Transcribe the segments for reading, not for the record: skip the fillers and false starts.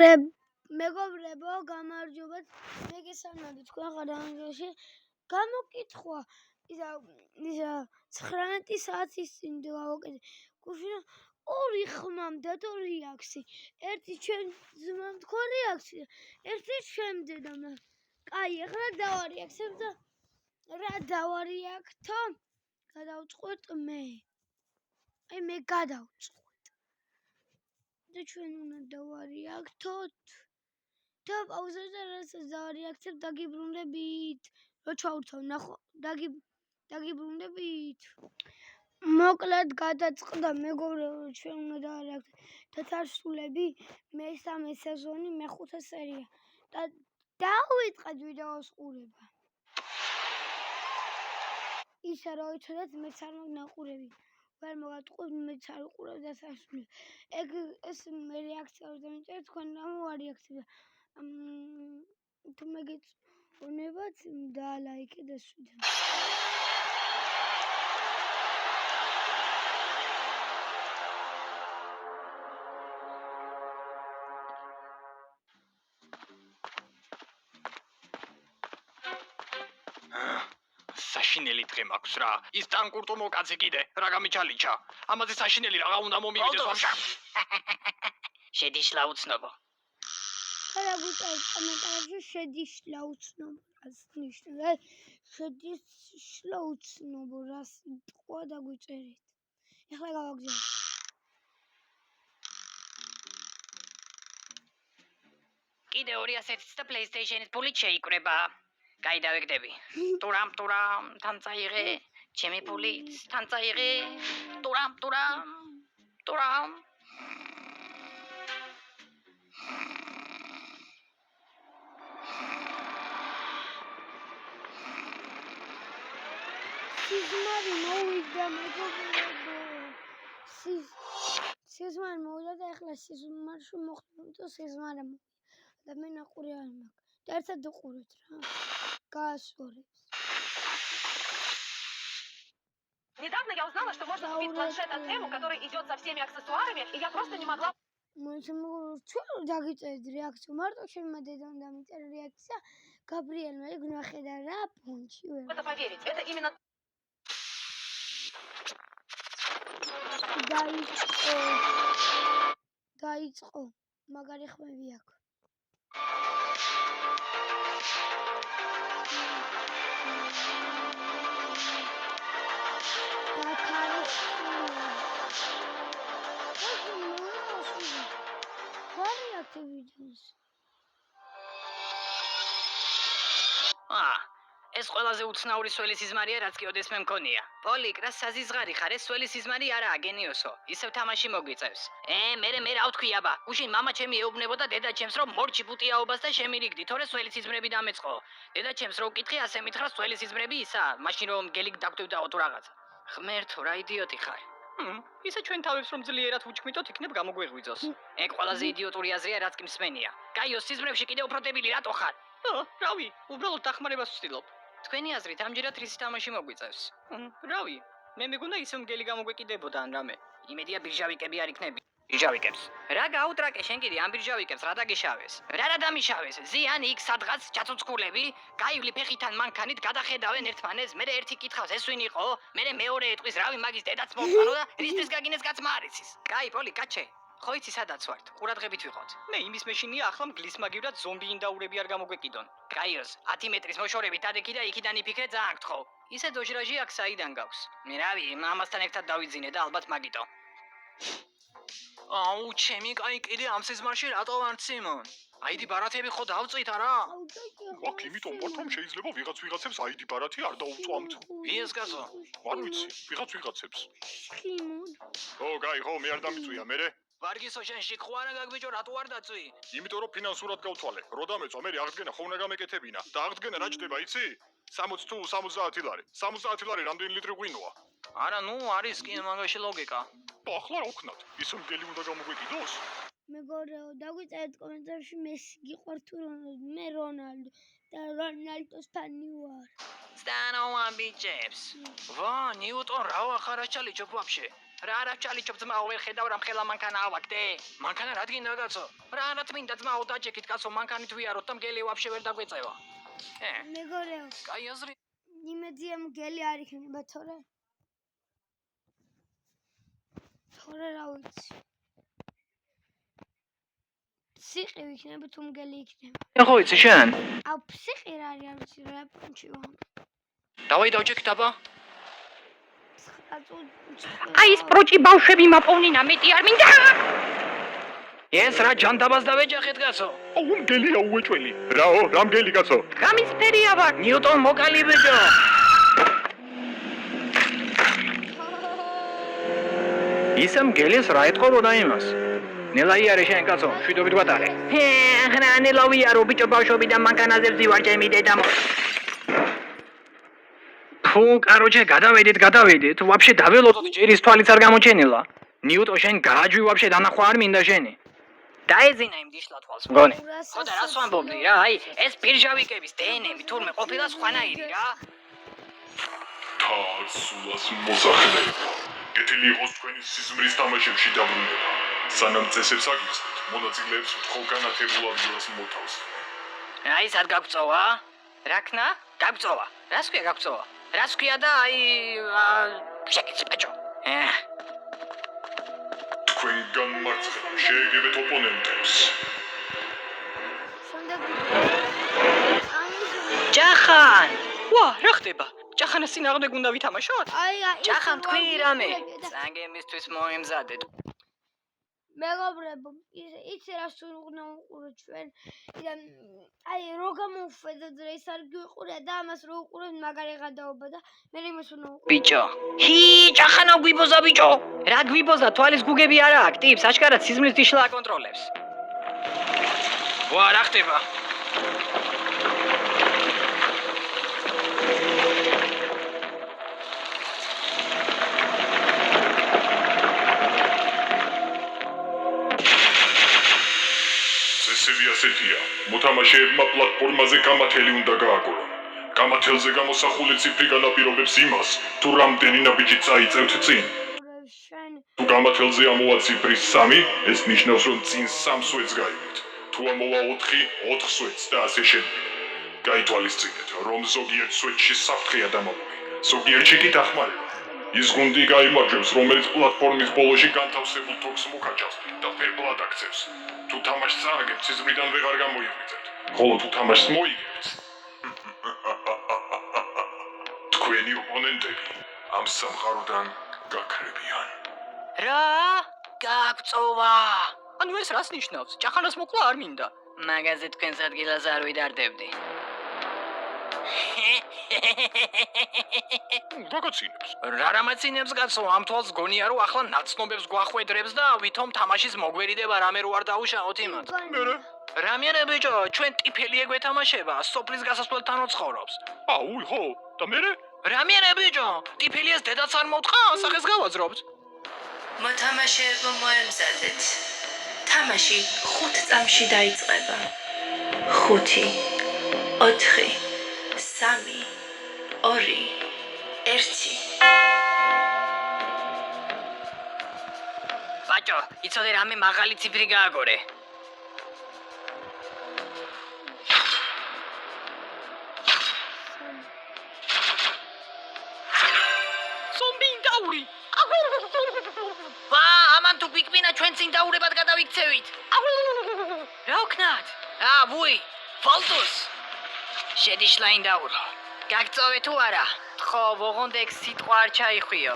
მეგობრებო, გამარჯობათ. მე გესალმებით თქვენ ხარდამჭერში. გამოკითხვა ისა 19 საათის წინ დავაკეთე. გუშინ ორი ხმამ დადო რეაქსი. ერთი ჩვენ ძმამ თქვა რეაქსი, ერთი შემდე და მე. კაი, ახლა დავარეაქსებ და რა დავარეაქტო? გადავწყვეტ მე. აი მე გადავწყვეტ. და ჩვენ უნდა დავარეაქტოთ. და პაუზაზე რასაც დავარეაქცებ დაგიბრუნდებით. რო ჩავრთავ ნახო, დაგიბრუნდებით. მოკლედ გადაწყდა მეგობრებო, ჩვენ უნდა დავარეაქტოთ. თათარსულები მესამე სეზონი მეხუთე სერია. და დავიწყეთ ვიდეოს ყურება. ისა რა ვიცოდეთ მეც არ მოგნაყურები. ვერ მოგატყუებთ, მეც არ ვიყურებ და სასულე. ეს რეაქცია რომ დამიწერეთ, თქვენ რა მოარეაქცია. თუ მეგეწონებათ დალაიქე და შვიდე. საშინელი დღე მაქვს რა. ის ტანკურტო მოკაცე კიდე რა გამიჩალიჩა. ამაზე საშინელი რა უნდა მომივიდეს ვაფშე. შედის ლაუცნობო. ხარა გუწევთ კომენტარებში შედის ლაუცნობო რას ნიშნავს? შედის ლაუცნობო რას თქვა და გვიწერეთ. ეხლა გავაგზავნე. კიდე 210 და PlayStation-ის ფულით შეიკრება. კაი დავეგდები. ტურამ თან წაიღე. ჩემი ფულით თან წაიღე. ტურამ. სიზმარი მოვიდა მეგობრებო. სიზმარი მოვიდა და ეხლა სიზმარში მოხდება თუ სიზმარი მოვიდა. და მე ნაყური არ მაქვს. და ერთად ვიყურეთ რა. გაასწორებს. Недавно я узнала, что можно купить планшет от Temu, который идет со всеми аксессуарами, и я просто не могла... ჩვენ დაგიწერეთ რეაქცია, მარტო ჩემმა დედამ დამიწერა რეაქცია, გაბრიელმა იქ ნახედა რა ფონჩი ვერ. ...это поверить, это именно... დაიწყო, მაგარი ხმები აქვს. ეს ყველაზე უცნაური სველი სიზმარია, რაც კი ოდესმე მქონია. პოლიკ, რა საზიზღარი ხარ, ეს სველი სიზმარი არაა, გენიოსო. ისევ თამაში მოგვიწევს. მე რა ვთქვი აბა? უშინ მამა ჩემი ეუბნებოდა დედა ჩემს, რომ მორჩი პუტიაობას და შემირიგდი, თორე სველი სიზმრები დამეწყო. დედა ჩემს რო ვკითხე, ასე მითხრა სველი სიზმრები ისა, მაშინ რომ გელი დაგტვივდაო თუ რაღაცა. ღმერთო, რა იდიოტი ხარ. ისე ჩვენ თავებს რომ ძლიერად ვუჩქმიტოთ, იქნებ გამოგვეღვიძოს. ეგ ყველაზე იდიოტური აზრია, რაც კი მსმენია. კაიო, სიზმრებში კიდე უფრო დებილი რატო ხარ? რავი, უბრალოდ დახმარებას ვცდილობ. თქვენი აზრით ამჯერად რისი თამაში მოგვიწევს? რავი, მე მეგონა ისევ მგელი გამოგვეკიდებოდა ან რამე. იმედია ბირჟავიკები არ იქნები. ბირჟავიკებს. რა გაუტრაკე შენ კიდე ამ ბირჟავიკებს რა დაგიშავეს? რა დამიშავეს? ზიანი იქ სადღაც ჩაცოცხულები, გაივლი ფეხითან მანქანით გადახედავენ ერთმანეს, მე ერთი კითხავს ეს ვინ იყო? მე მეორე ეტყვის რავი მაგის დედაც მოვყანო და რისთვის გაგინეს კაცმა არ იცის. კაი, პოლი, კაჩე. ხო იცი სადაც ვართ? ყურადღებით ვიყოთ. მე იმის მეშინია ახლა მგლის მაგივრად ზომბი ინდაურები არ გამოგვეკიდონ. კაიოს 10 მეტრის მოშორებით ადექი და იქიდან იფიქრე ძალიან გთხოვ. ისე დოჟრაჟი აქ საიდან გაქვს? მე რავი, ამასთან ერთად დავიძინე და ალბათ მაგიტო. ჩემი კაი კიდე ამ სიზმარში რატო ვარ სიმონ? აიდი ბარათები ხო დავწვით არა? აქ იმიტომ ვარ რომ შეიძლება ვიღაცებს აიდი ბარათი არ დაუწვამთ. ვიეს კაცო? არ ვიცი, ვიღაცებს. სიმონ. ო, კაი, ხო, მე არ დამიწვია, მერე? ვარგისო შენ შიქხვ არა გაგბიჭო რატო არ დაწვი? იმიტომ რომ ფინანსურად გავთვალე. რო დამეწვა, მე აღდგენა ხო უნდა გამეკეთებინა. და აღდგენა რა ჯდება, იცი? 60 თუ 70 ლარი. 70 ლარი რამდენი ლიტრი ღვინოა? არა, არის კი მაგაში ლოგიკა. ახლა რა ვქნათ? ის მგელი უნდა გამოგვეკიდოს? მეგობრებო, დაგვიწერეთ კომენტარებში მესი გიყვართ თუ მე რონალდო და რონალდოს ფანი ვარ. სტანო ამბიჭებს. ვა, ნიუტონ რა ვახარა ჩალიჩო ვაფშე. რა ჩალიჩობ ძმაო ვერ ხედავ რა მხელა მანქანა ავაგდე მანქანა რა დგინდა კაცო რა თმინდა ძმაო დაჭეკით კაცო მანქანით ვიაროთ და მგელი ვაფშე ვერ დაგვეწევა მეგორეო კაი აზრი იმედია მგელი არ იქნება თორე რა ვიცი ფსიხი იქნება თუ მგელი იქნება ხო იცი შენ აუ ფსიხი რა არის არ ვიცი რა პუნჩიო დავაი დავჭეკით აბა აი ეს პროჭი ბავშვები მაპოვნინა მეტი არ მინდა ეს რა ჯანდაბას დავეჯახეთ კაცო აუ მგელია უეჭველი რაო რა მგელი კაცო გამისფერია ვარ ნიუტონ მოკალი ბიჭო ისე მგელს რა ეთქობოდა იმას ნელა იარე შენ კაცო შვიდობით გვატარე რა ნელა ვიარო ბიჭო ბავშვები და მანქანაზე ვზივარ ჩემი დედა ფუ კაროჩე გადავედით ვაფშე დაველოდოთ ჯერ ის თვალიც არ გამოჩენილა ნიუტო შენ გააჯვი ვაფშე დანახვა არ მინდა შენი დაეძინა იმ დიშლა თვალს მგონი ხო და რას ვამბობდი რა აი ეს პირჟავიკების დნმ თურმე ყოფილა სხვანაირი რა თასულას მოსახლეობა კეთილი იყოს თქვენი სიზმრის თამაშებში დაბრუნება სანამ წესებს აგიხსნით მონაწილეებს ვთხოვ განათებულად ძილას მოთავს აი სად გაგწოვა რაკნა გაგწოვა რას ქვია გაგწოვა რას ქვია და აი შეკიცი ბაჭო თქვენ განმარცხება შეეგებეთ ოპონენტებს ჯახან ვა რა ხდება ჯახანის წინააღმდეგ უნდა ვითამაშოთ აი ჯახან თქვი რამე სანგემისთვის მოემზადეთ მეგობრებო იცი რა სულ უნდა უყურო ჩვენ აი რო გამოვხედოთ რა ის არ გიყურია და ამას რო უყურებთ მაგარი გადაობა და მე იმას უნდა უყურო ბიჭო ჰი ჯახანა გვიბოზა ბიჭო რა გვიბოზა თვალის გუგები არა აქვს ტიპს აშკარად სიზმრის დიშლა აკონტროლებს ვა რა ხდება წესები ასეთია მოთამაშეებმა პლატფორმაზე გამათელი უნდა გააგორონ გამათელზე გამოსახული ციფრი განაპირობებს იმას თუ რამდენი ნაბიჯი წაიწევთ წინ თუ გამათელზე ამოვა ციფრი 3 ეს ნიშნავს რომ წინ 3 სვეტს გაიგეთ თუ ამოვა 4 4 სვეტს და ასე შემდეგ გაითვალისწინეთ რომ ზოგიერთ სვეტში საფრთხეა დამალული ზოგიერთში კი დახმარება ის გუნდი გაიმარჯვებს რომელიც პლატფორმის ბოლოში განთავსებულ თოქს მოკაჭავს და ფერბლად აქცევს თუ თამაშს წააგებთ სიზმრიდან ვეღარ გამოიღვიძებთ ხოლო თუ თამაშს მოიგებთ თქვენი ოპონენტები ამ სამყაროდან გაქრებიან რა გაგწოვა ანუ ეს რას ნიშნავს ჯახანას მოკლა არ მინდა მაგაზე თქვენს ადგილას არ ვიდარდებდი რაგაცინებს რა რამაცინებს კაცო ამ თვალს გონია რომ ახლა ნაცნობებს გვახვედრებს და ვითომ თამაშის მოგვერიდება რამე რო არ დაუშაოთ იმათ მერე რამიანე ბიჭო ჩვენ ტიფელი ეგვეთამაშება სოფლის გასასვლელთან უცხოვრობს აუ ხო და მერე რამიანე ბიჭო ტიფელიას დედაც არ მოთხა სახეს გავაძრობთ მოთამაშეებო მოემზადეთ თამაში 5 წამში დაიწყება 5 4 3 2 1 ბაჭო იცოდე რამე მაღალი ციფრი გააგორე ზომბინდაური ვა ამან თუ გვიკვინა ჩვენ წინდაურებად გადავიქცევით რა ვქნათ ვუი ფალტოს შედიშლაინდაურო გაგწოვე თუ არა ხო ვოღონდ ეგ სიტყვა არ ჩაიხვიო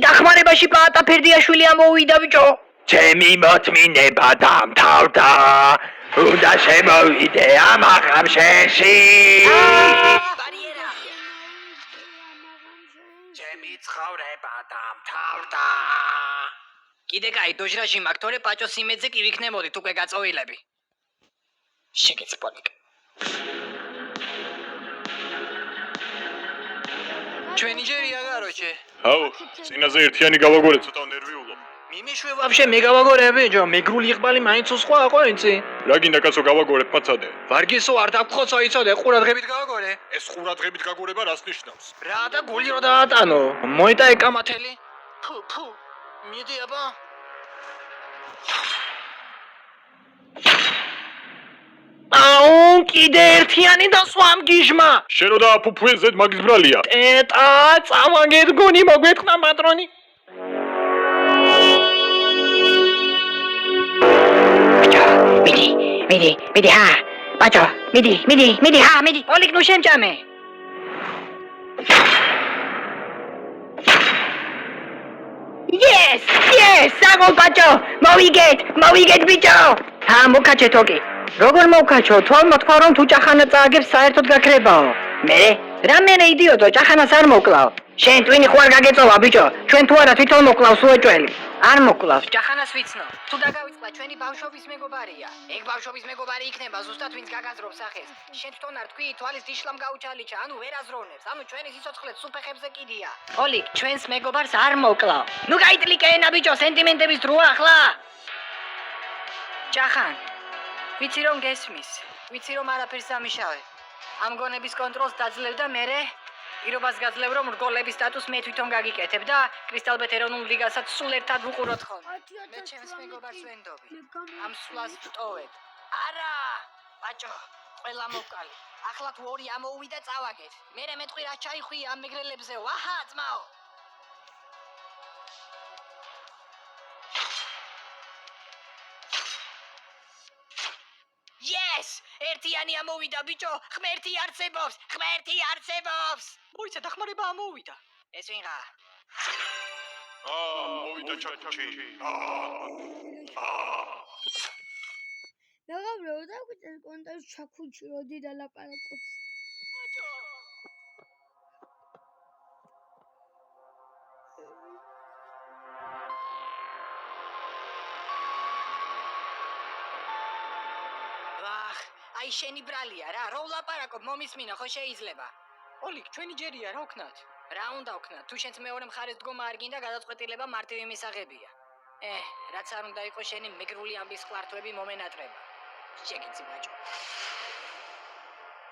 დახმარებაში პაატა ფერდიაშვილი ამოვიდა ბიჭო ჩემი მოთმინება დამთავრდა უნდა შემოვიდე ამ აღამშენში ბარიერა ჩემი ცხოვრება დამთავრდა კიდე კაი დოჟრაში მაგ თორე პაჭოს იმედზე კი ვიქნებოდით უკვე გაწოვილები შეგეცი პოლიკ ჩვენი ჯერია გაროჩე. აუ, წინაზე ერთიანი გავაგორე, ცოტა ნერვიულობ. მიმიშვე ვაფშე მე გავაგორები, ჯო, მეგრული იყბალი მაინც სხვა ყო იცი. რა გინდა კაცო გავაგორებ მაცადე? ვარგისო არ დაგხოცო იცოდე, ყურადღებით გავაგორე. ეს ყურადღებით გაგორება რას ნიშნავს? რა და გული რო დაატანო. მოიტა ეკამათელი. ფუ, მიდი აბა. აუ, კიდე ერთიანი დასვა ამ გიჟმა. შენ რო დააფუფუე ზედ მაგის ბრალია. ეტა, წავაგედგონი მოგვეთქნა პატრონი. მიდი, ჰა. ბაჭო, მიდი, ჰა, მიდი. პოლიკ ნუ შემჭამე. Yes, საგო ბაჭო, მოვიგეთ ბიჭო. ჰა, მოკაჩე თოკი. როგორ მოვკაჩო? თვალ მოთქვა რომ თუ ჭახანა წააგებს საერთოდ გაქრებაო. მე იდიოტო, ჭახანას არ მოკლავ. შენ ტვინი ხوار გაგეწოვა ბიჭო. ჩვენ თუ არა თვითონ მოკლავს უეჭველი. არ მოკლავს. ჭახანას ვიცნო. თუ დაგავიწყდა ჩვენი ბავშვობის მეგობარია. ეგ ბავშვობის მეგობარი იქნება ზუსტად ვინც გაგაზრობს სახეს. შენ თვითონ არ თქვი თვალის დიშლამ გაუჩალიჩა, ანუ ვერ აზროვნებს. ანუ ჩვენი სიცოცხლე სუფეხებზე კიდია. ოლიკ, ჩვენს მეგობარს არ მოკლავ. ნუ გაიტლიკე ენა ბიჭო, სენტიმენტების დროა ახლა. ჭახან ვიცი რომ გესმის, ვიცი რომ არაფერს ამიშავე. ამ გონების კონტროლს დაძლევ და მერე პირობას გაძლევ რომ რგოლების სტატუსს მე თვითონ გაგიკეთებ და კრისტალბეთ ეროვნულ ლიგასაც სულ ერთად ვუყუროთ ხოლმე. მე ჩემს მეგობარს ვენდობი. ამ სვლას ვტოვებ. არა, ბაჭო, ყველა მოვკალი. ახლა თუ ორი ამოუვიდა წავაგეთ. მერე მეტყვი რა ჩაიხვი ამ მეგრელებზე. აჰა, ძმაო. Yes! ერთიანი ამოვიდა ბიჭო, ღმერთი არსებობს. მოიცა დახმარება ამოვიდა. ეს ვინღა? მოვიდა ჩაჩი. მეგობრებო, დაგვიწევთ კომენტარში ჩაქუჩი როდი დალაპარაკობს. აი შენი ბრალია რა, რო ვლაპარაკობ, მომისმინო, ხო შეიძლება? ოლიკ, ჩვენი ჯერია რა ვქნათ? რა უნდა ვქნათ? თუ შენც მეორე მხარეს დგომა არ გინდა, გადაწყვეტილება მარტივი მისაღებია. რაც არ უნდა იყოს შენი მეგრული ამბის ხლართვები მომენატრება. შეგიცი ბაჭო.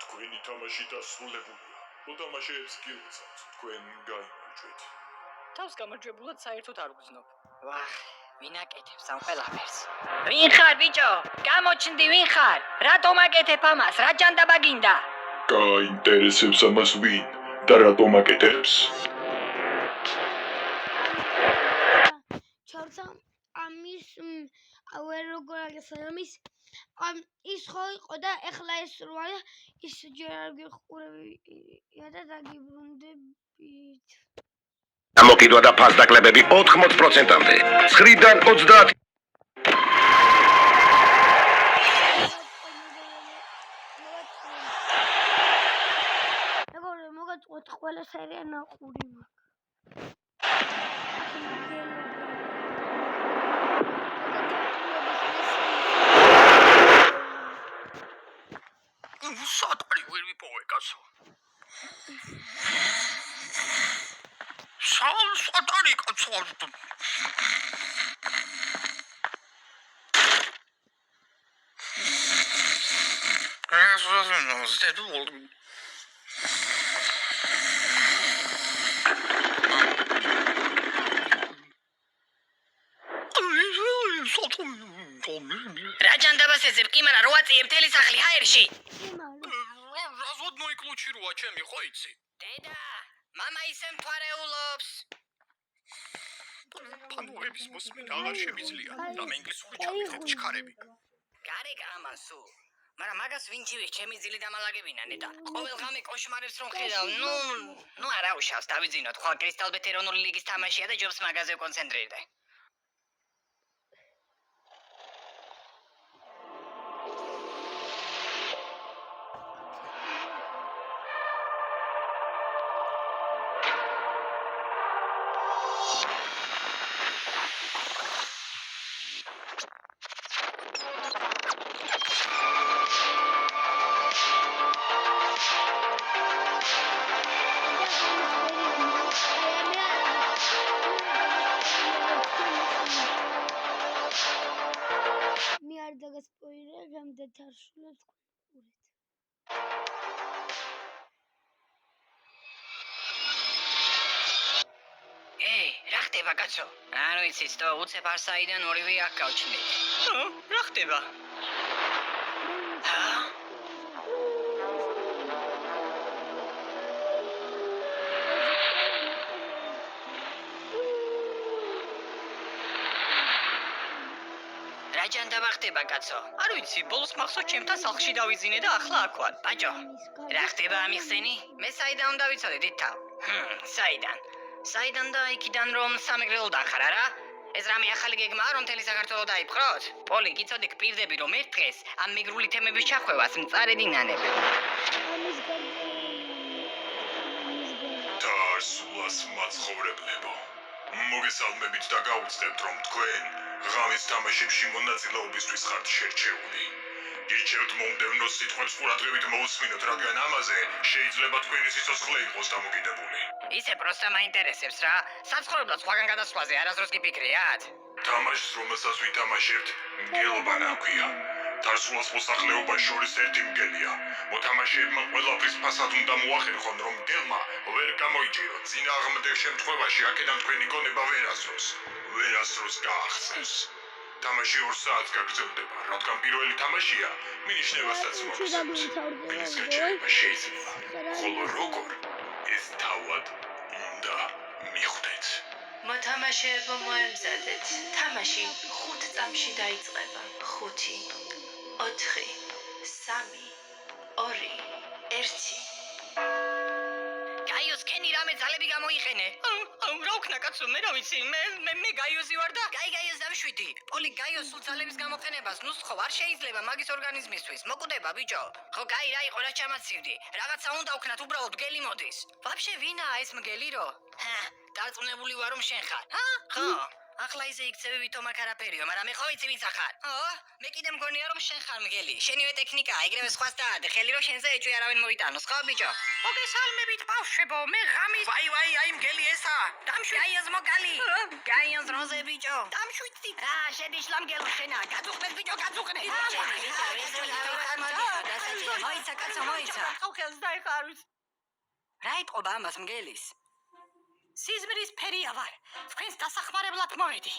თქვენი თამაში დასრულებულია. მოთამაშეებს გილოცავთ, თქვენ გაიმარჯვეთ. თავს გამარჯვებულად საერთოდ არ ვგზნობ. ვახ, ვინ აკეთებს ამ ყველაფერს? ვინ ხარ ბიჭო? გამოჩნდი ვინ ხარ? რატომ აკეთებ ამას? რა ჯანდაბა გინდა? გაინტერესებს ამას ვინ და რატომ აკეთებს? ჩორცა ამის ვერ როგორ აღესალმის ის ხო იყო და ეხლა ეს როა ის ჯერ არ გიყურებია და დაგიბრუნდებით. გამოკიდვა და ფასდაკლებები 80%-მდე. 9-დან 30. მეგობრებო, მოგაწყვეტ ყველა სერია ნაყური მაქვს. სატარი ვერ ვიპოვე კაცო. სატარი კაცო. რა ჯანდაბას ეძებ კი, მაგრამ რო აწიებ თელი სახლი ჰაერში. რაზოდ მოიკლუჩი როა ჩემი ხო იცი? დედა, მამა ისე მთვარეულობს. ფანუების მოსმენა აღარ შემიძლია. და მე ინგლისური ჩავიხეთ ჩქარები. გარეკა ამასო. მაგრამ მაგას ვინჩივი ჩემი ძილი დამალაგებინა ნეტა. ყოველ ღამე კოშმარებს რომ ხედავ, ნუ არა უშავს დავიძინოთ. ხვალ კრისტალბეთ ეროვნული ლიგის თამაშია და ჯობს მაგაზე კონცენტრირდე. მოგესპოილერებ ამ დათარშულებს თქვენ ყურეთ. რა ხდება კაცო? არ ვიცი, თო უცებ არ საიდან ორივე აქ გავჩნდით. რა ხდება? რა ჯანდაბა ხდება კაცო? არ ვიცი, ბოლოს მახსოვს ჩემთან სახლში დავიზინე და ახლა აქ ვარ. ბაჭო, რა ხდება ამიხსენი? მე საიდან უნდა ვიცოდე დიდთავ? საიდან? საიდან და იქიდან რომ სამეგრელოდან ხარ არა? ეს რამე ახალი გეგმაა რომ მთელი საქართველო დაიპყროთ? პოლი, გიცოდი გპირდები რომ ერთ დღეს ამ მიგრული თემების ჩახვევას მწარედი ნანებ. დარსულას მაცხოვრებლებო, მოგესალმებით და გაუცხებთ რომ თქვენ ღამის თამაშებში მონაწილეობისთვის ხართ შერჩეული. გირჩევთ მომდევნო სიტყვებს ყურადღებით მოусმინოთ, რადგან ამაზე შეიძლება თქვენი სიცოცხლე იყოს დამოკიდებული. ისე პროსტა მაინტერესებს რა. საცხოვრებლად სხვაგან გადასვლაზე არასდროს გიფიქრიათ? თამაშს, რომელსაც ვითამაშებთ, მგელობან აქვია. დარსულას მოსახლეობას შორის ერთი მგელია. მოთამაშეებმა ყველაფრის ფასად უნდა მოახერხონ, რომ მგელმა ვერ გამოიჭიროთ. წინააღმდეგ შემთხვევაში აქედან თქვენი გონება ვერასდროს გაახსნეს. თამაში 2 საათს გაგრძელდება, რადგან პირველი თამაშია, მინიშნებასაც მოხსნებს. მგლის გაჩერება შეიძლება, ხოლო როგორ, ეს თავად უნდა მიხვდეთ. მოთამაშეებო მოემზადეთ. თამაში 5 წამში დაიწყება. 5, 4, 3, 2, 1. გაიოს ქენი რამე ძალები გამოიყენე. რა ვქნა კაცო, მე რა ვიცი, მე გაიოსი ვარ და გაიოს დამშვიდი. პოლი გაიოს სულ ძალების გამოყენებას ნუსხო არ შეიძლება მაგის ორგანიზმისთვის. მოკვდება ბიჭო. ხო, გაი რა იყო რა ჩამაცივდი. რაღაცა უნდა ვქნათ, უბრალოდ მგელი მოდის. ვაფშე ვინაა ეს მგელი რო? დარწმუნებული ვარ რომ შენ ხარ. ხო. ახლა ისე იქცევი ვითომ აქ არაფერიო, მაგრამ მე ხო ვიცი ვინც ხარ. მე კიდე მგონია რომ შენ ხარ მგელი. შენივე ტექნიკაა, ეგრევე სხვას დაადე, ხელი რომ შენზე ეჭვი არავინ მოიტანოს, ხო ბიჭო? მოგესალმებით ბავშვებო, მე ღამის ვაი, აი მგელი ესა. დამშვი გაიოს მოკალი. გაიოს როზე ბიჭო. დამშვიცი. რა, შედი შლამგელო შენა, გაწუხნეთ ბიჭო, გაწუხნეთ. მოიცა კაცო, მოიცა. ხო ხელს დაიხარვის. რა იტყობა ამას მგელის? სიზმრის ფერია ვარ. თქვენს დასახმარებლად მოვედი.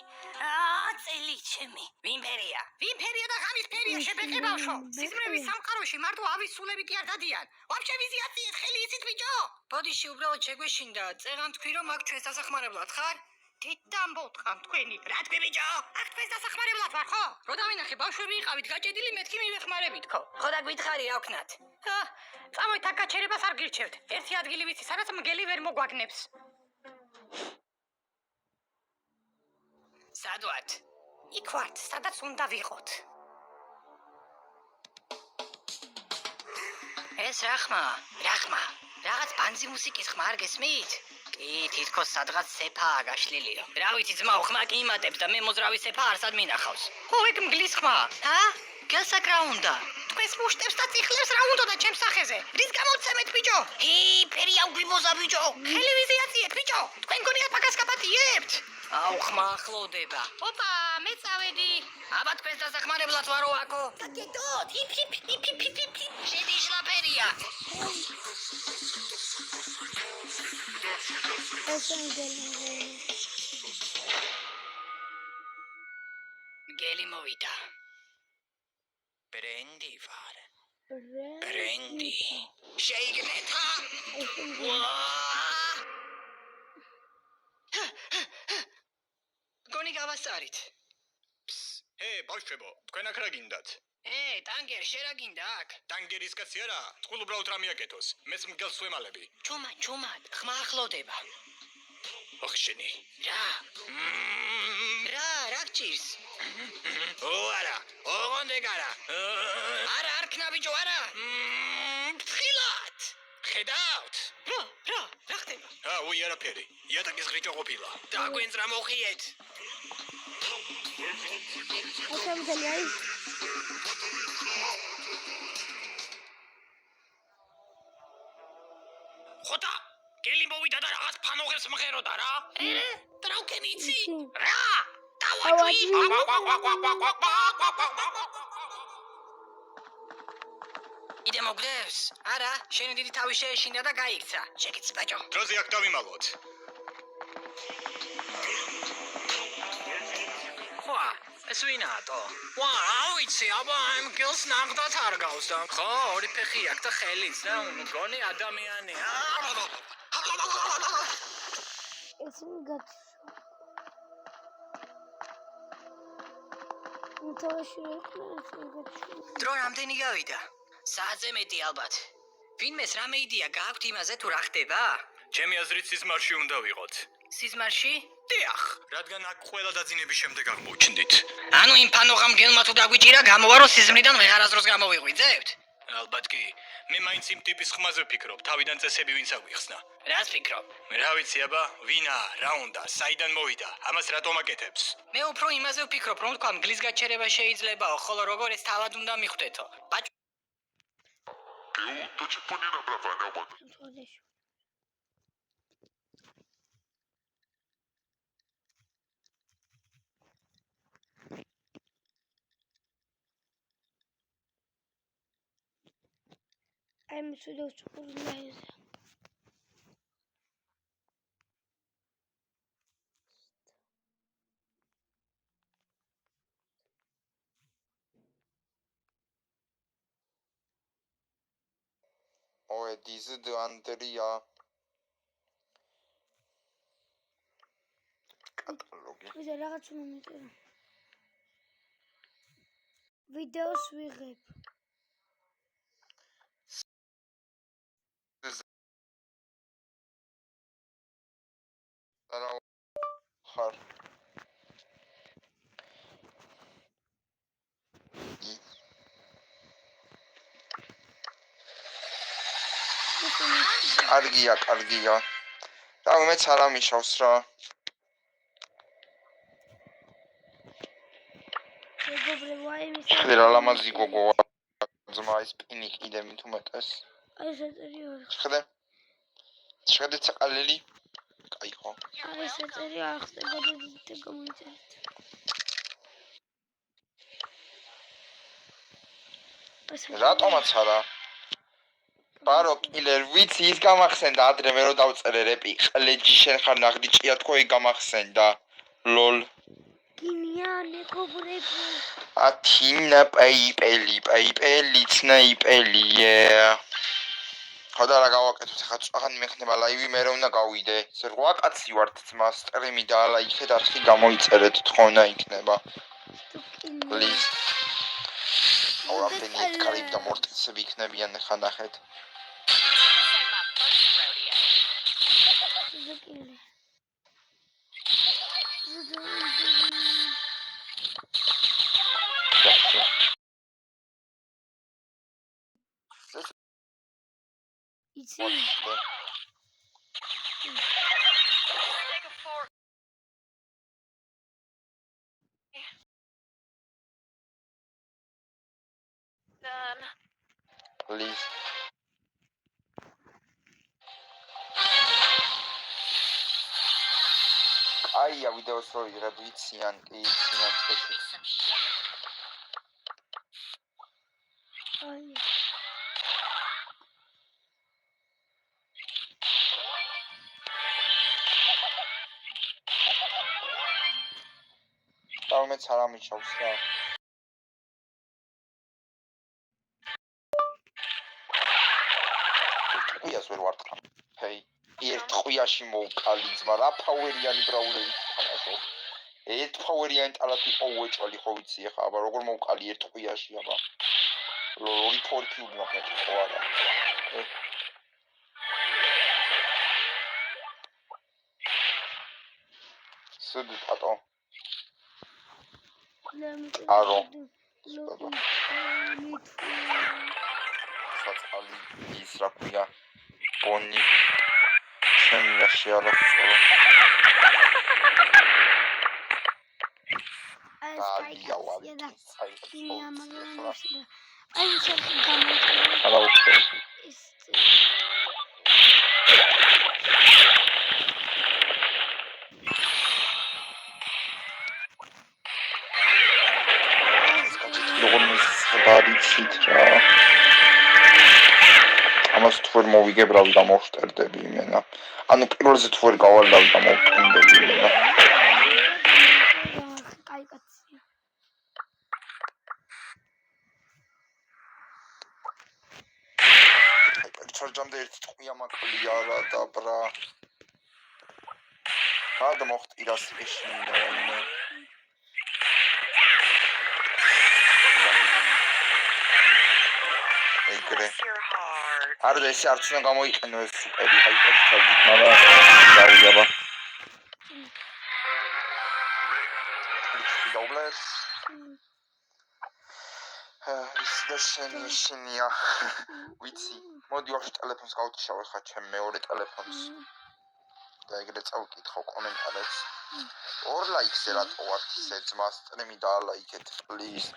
წელი ჩემი. ვინ ფერია? ვინ ფერია და ღამის ფერია შებეყე ბავშვო? სიზმრების სამყაროში მარტო ავის სულები კი არ დადიან. ვაფშე ვიზიაციეთ ხელი იცით ბიჭო? ბოდიში უბრალოდ შეგვეშინდა. წერან თქვი რომ აქ ჩვენს დასახმარებლად ხარ? დედამბოთხან თქვენი. რა თქვი ბიჭო? აქ თქვენს დასახმარებლად ვარ ხო? რო დავინახე ბავშვები იყავით გაჭედილი მეთქი მივეხმარებით ხო? ხო და გითხარი რა ვქნათ? წამოით აქ გაჩერებას არ გირჩევთ. ერთი ადგილი ვიცი, სადაც მგელი ვერ მოგვაგნებს. სადვართ? იქ ვართ, სადაც უნდა ვიყოთ. ეს რა ხმა? რაღაც ბანძი მუსიკის ხმა არ გესმით? კი, თითქოს სადღაც სეფაა გაშლილიო. რა ვიცი ძმა, ხმა კი იმატებს და მე მოძრავი სეფა არსად მინახავს. ხო, ეგ მგლის ხმა. გასაკ რა უნდა? თქვენს მუშტებს და წიხლებს რა უნდა და ჩემს სახეზე? რის გამოცემეთ ბიჭო? ფერია უგვიბოზა ბიჭო. ხელი ვიზიაციეთ ბიჭო. თქვენ გონიათ მაგას გაპატიებთ? აუ, ხმა ახლოვდება. ოპა, მე წავედი. აბა თქვენს დასახმარებლად ვარო აქო. დაგედოთ. შედი შლაფერია. მგელი მოვიდა. ბრენდი ვარ. ბრენდი. შეიგნეთა? გონი გავასწარით. ბავშვებო, თქვენ აქ რა გინდათ? ტანგერ, შენ რა გინდა აქ? ტანგერის კაცი არა, წყულ უბრალოდ რა მიაკეთოს. მეც მგელს ვემალები. ჩუმად, ხმა ახლოვდება. ოხ შენი. რა გჭირს? არა, ოღონდ ეგ არა. არა, არ ქნა ბიჭო, არა. ფხილად. ხედავთ? რა ხდება? უი არაფერი. იატაკის ღრიჭა ყოფილა. დაგვენც რა მოხიეთ? ხოთა, გელი მოვიდა და რაღაც ფანოღებს მღეროდა რა. დრავკენ იცი? რა? დავაჭვი. კიდე მოგდევს? არა, შენი დიდი თავი შეეშინდა და გაიქცა. შეგიც ბაჭო. დროზე აქ დავიმალოთ. ვა, ეს ვინათო? ვა, ავიცი, აბა ამ გელს ნახდათ არ გავს და ხო, ორი ფეხი აქვს და ხელიც და მგონი ადამიანია. ესენი გაჩვენა. თოში დრო რამდენი გავიდა? საათზე მეტი ალბათ. ვინმეს რამე იდეა გააქვთ იმაზე თუ რა ხდება? ჩემი აზრით სიზმარში უნდა ვიყოთ. სიზმარში? დიახ, რადგან აქ ყველა დაძინების შემდეგ აღმოჩნდით. ანუ იმ ფანოღამ გელმა თუ დაგვიჭირა, გამოვარო სიზმრიდან ვეღარასდროს გამოვიღვიძებთ? ალბათ კი. მე მაინც იმ ტიპის ხმაზე ვფიქრობ, თავიდან წესები ვინც აგვიხსნა. რას ფიქრობ? რა ვიცი აბა, ვინა, რა უნდა, საიდან მოვიდა, ამას რატომ აკეთებს? მე უფრო იმაზე ვფიქრობ, რომ თქვა მგლის გაჩერება შეიძლებაო, ხოლო როგორიც თავად უნდა მიხვდეთო. ბაჭო აი მსვიდობს უზნაიზე. Ой, diese Andrea. კატალოგი. ვიდე რაღაც უნდა მიწერო. ვიდეოს ვიღებ. არა ხარ. კარგია. და მეც არ ამიშავს რა. მეგობრებო, აი მის ხე რა ლამაზი გოგოა. ძმა ის პინი კიდე მით უმეტეს. აი საჭირო. შეხედეთ საყალელი. კაი ხო. აი საჭირო ახსნება და გამოიწერეთ. რატომაც არა? ბარო კილერ ვიცი ის გამახსენდა ადრე მე რო დავწერე რეპი ყლეჯი შენ ხარ ნაღდი ჭია თქო ეგ გამახსენდა ლოლ გინია მეგობრებო ათინა პეიპელი ცნაიპელი ხოდა რა გავაკეთოთ ხა წაღანი მეხნება ლაივი მე რო უნდა გავიდე ეს რვა კაცი ვართ ძმა სტრიმი და ალა იქეთ არხი გამოიწერეთ თხოვნა იქნება პლიზ ორამდენი კარიბ და მორტიცები იქნებიან ხა ნახეთ იცი please აია ვიდეოს რო იღებ ვიციან კი იციან წესი აი დავმეც არ ამიშავს რა ტყუიას ვერ ვარტყამ ჰეი ერთ ტყუიაში მოვკალი ძმა რა ფაუერიანი ბრაულერი თამაშობ ერთ ფაუერიანი ტალათი ოვეჭვალი ხო ვიცი ხა აბა როგორ მოვკალი ერთ ტყუიაში აბა ლორი ფორკი უბრალოდ ხო არა სულ პატო არო საწალი ის რა ქვია ბონი შემია შეალახო აი Bari citra. ამას თუ ვერ მოვიგებ, რავი, გამოვშტერდები იმენა. ანუ პირველზე თუ ვერ გავალდავი და მოვკუნდები იმენა. კაი კაცია. ჩარჯამდე ერთი ტყვია მაკლია რა და ბრა. გადმოხტირას ეშინდა რაიმე. ეგრე. არა და ესე არც უნდა გამოიყენო ეს სუპერი ჰაიპერი ჩავდით, მაგრამ დავიაბა. დაუბლეს. ის და შენია. ვიცი. მოდი ვახშ ტელეფონს გავტიშავ ხა ჩემ მეორე ტელეფონს. და ეგრე წავკითხო კომენტარებს. 2 ლაიქზე რატო ვარ ისე ძმას წნემი დაალაიქეთ, please.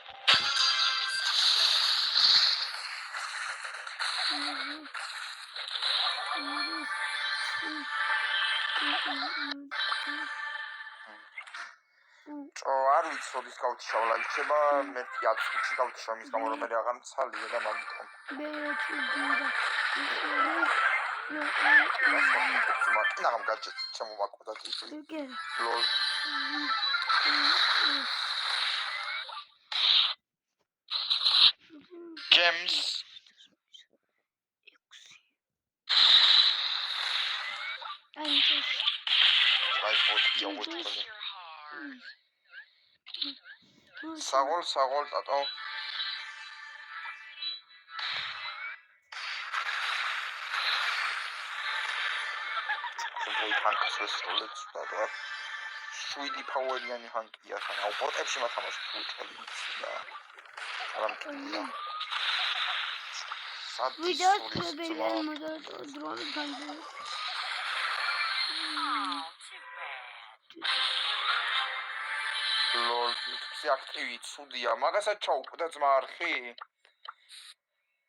არ ვიცი როდის გავტიშავ ლაიქება, მე 10 წუთში გავტიშავ მის გამო რომ მე აღარ მცალია და მაგიტომ. მაგინაღამ გაჯეტი ჩემოვაკვდა ტიპი. ლოლ. Gems. საღოლ ტატო. შემოი ჰანკს რესტოლეტს და 7 ფაუერიანი ჰანკია ხანა. პორტებში მათამაშს უჭელი და არა მკია. ვიდეოს ტრებელიან მოდერატორ დრონის განძი. ლოლ, YouTube-ზე აქტივი ცუდია. მაგასაც ჩაუკვდა ძმა არხი.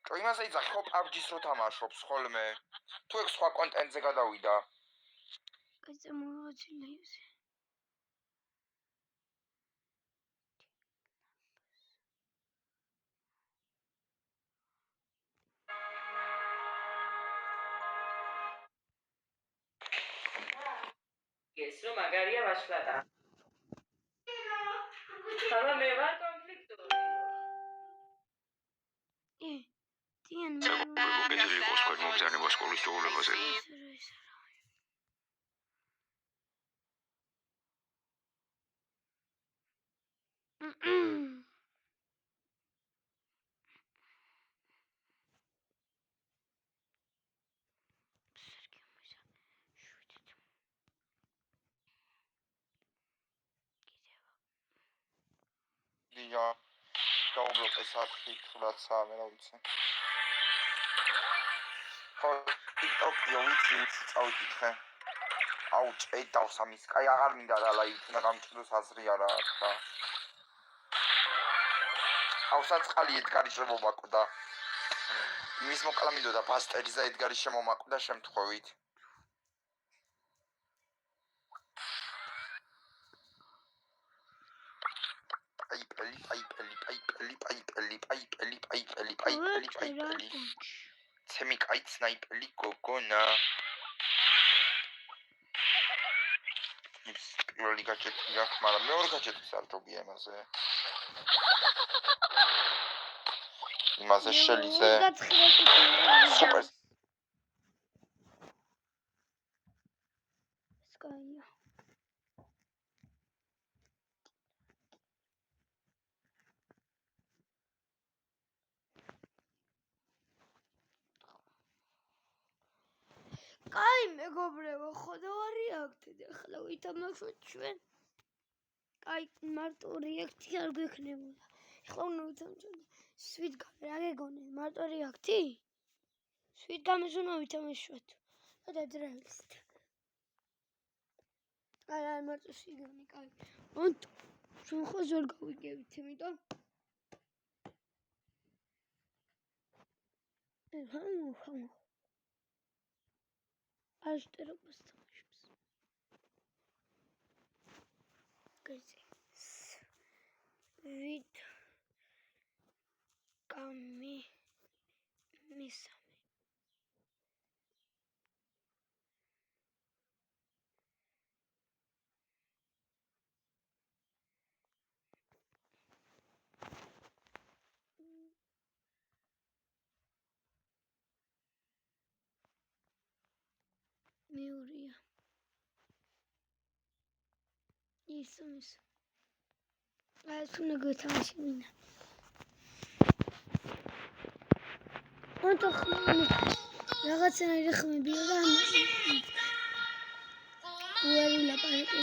ჭო იმასე იძახი ხო PUBG-ს რო თამაშობს ხოლმე. თუ ეგ სხვა კონტენტზე გადავიდა. კაცი მოვაცილე ისე. ეს რომ მაგარია ვაშლატა. ხალა მე ვარ კონფლიქტური. ტიან მოგეძები იყოს თქვენ მოგზაურობა სკოლის სწავლებაზე. დია. დაუბლოკეს არხი თულაცა მე რა ვიცი. ხო, TikTok-ი ვიცი წავიკითხე. აუ, ჭედავს ამის. კაი აღარ მინდა და ლაივი და გამჭიროს აზრი არა ახლა. აუ, საწყალი ედგარი შემომაკვდა. იმის მოკლა მინდოდა პასტერი და ედგარი შემომაკვდა შემთხვევით. პაიპელი. ცემი კაი სნაიპერი გოგონა. ის პირველი გაჭეტი აქვს, მაგრამ მეორე გაჭეტის არ ჯობია იმაზე. იმაზე შელიზე. სუპერ. სკაია. კაი მეგობრებო, ხო და რეაქტი ახლა ვითამაშოთ ჩვენ. კაი მარტო რეაქტი არ გვექნებოდა. ახლა უნდა ვითამაშოთ. სვით რა გეგონე? მარტო რეაქტი? სვით გამის უნდა ვითამაშოთ. და დრაილს. არა მარტო სიგონი, კაი. ონტ ჩვენ ხო ზორ გავიგებით, იმიტომ ხომ აშტერობას თამაშობს. კაცი. ვით გამი მისამე. მეორეა. ისმის. ეს უნდა გეთამაში მინა. ოთახ რაღაცნაირი ხმებია და ვილაპარაკო.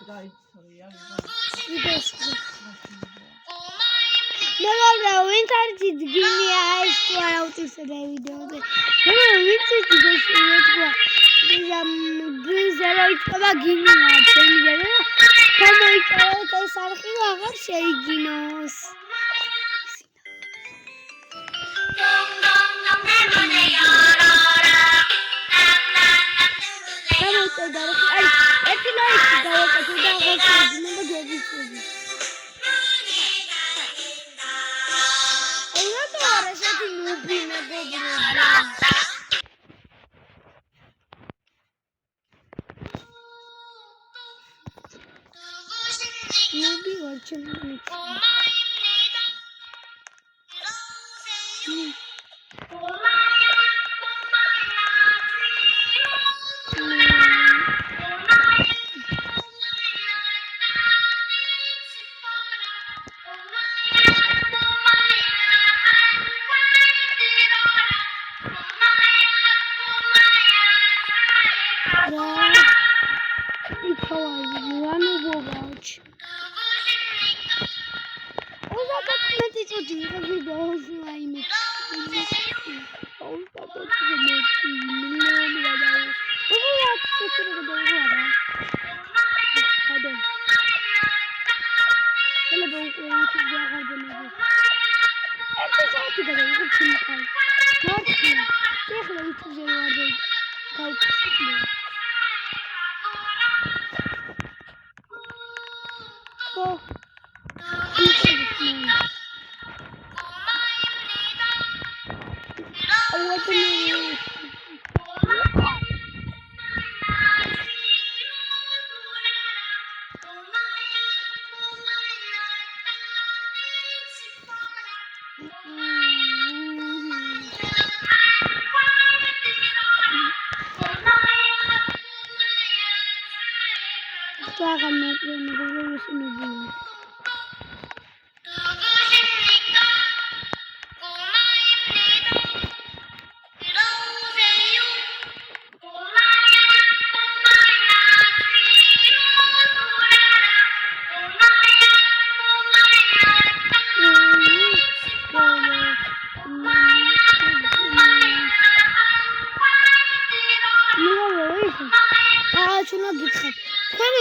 გაი.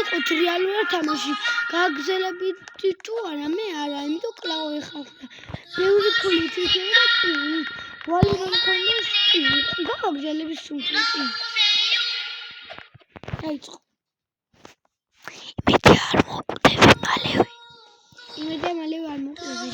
ვიყოთ რეალურად თამაში. გაგზელებდი თუ არა, მე არა, იმიტომ კლავ ეხახლა. ბევრი ფული თვითონ და ვალი რომ ქონდეს, გაგზელების სულში. დაიწყო. იმედი არ მოკვდები მალევე. იმედი მალევე არ მოკვდები.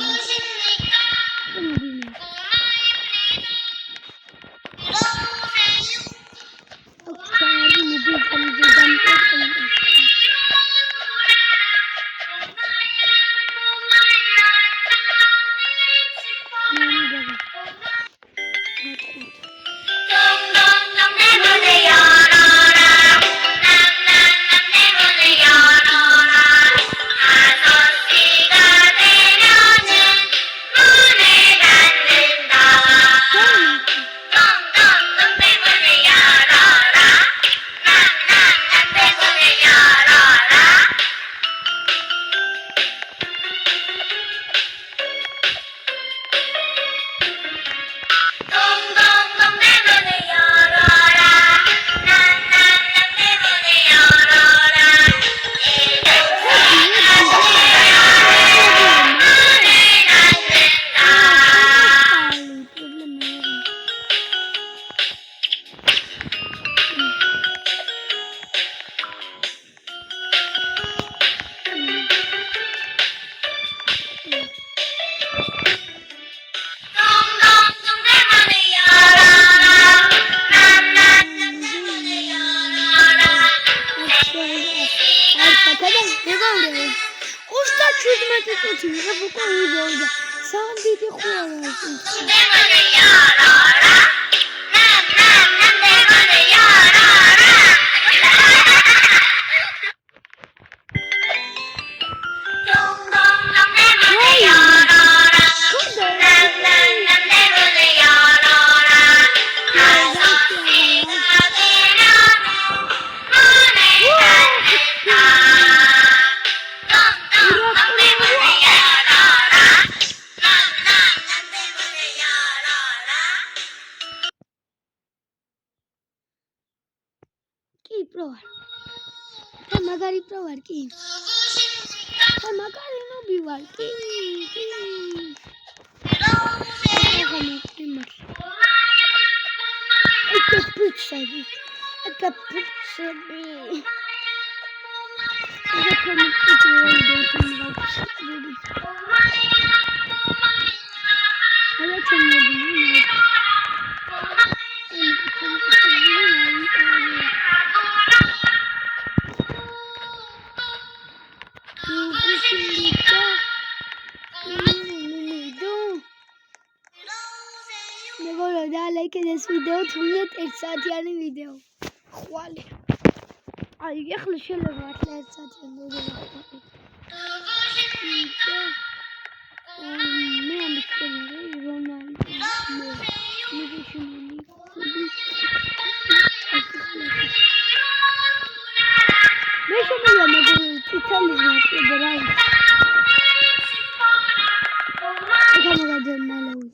ვიდეო თუნდაც 1 საათიანი ვიდეო. ხვალე. აი, ეხლა შეიძლება ახლა 1 საათიანი ვიდეო ვახტოვი. მე ამბობ, რონალდო. მე შემიძლია მეგობრებო, წითელი ვიყიდე რა. ეხლა მოგადე მალავი.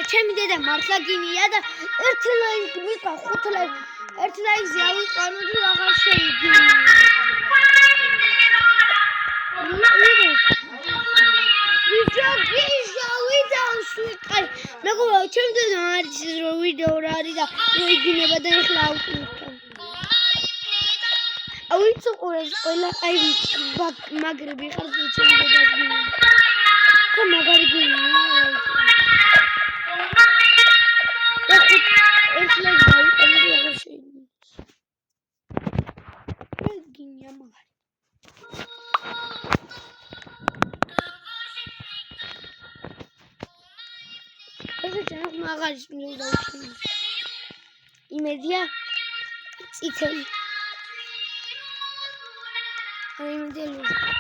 ჩემი დედა მართლა გინია და ერთი ლაიქი მიყვა 5 ლაიქი. ერთი ლაიქზე ავიწყანო თუ აღარ შეიძლება. ვიდეო ვიდაოსვიყარ. მეგობრებო, ჩემი დედა არის რომ ვიდეო რა არის და მოიგინება და ეხლა ავწუხარ. ავიცო ყველა აი მაგრები ხარ ჩემი დედა გინია. და მაგარი გინია. საშინელი დაუჩინო. იმედია წითელი. აი იმედია ლურჯი.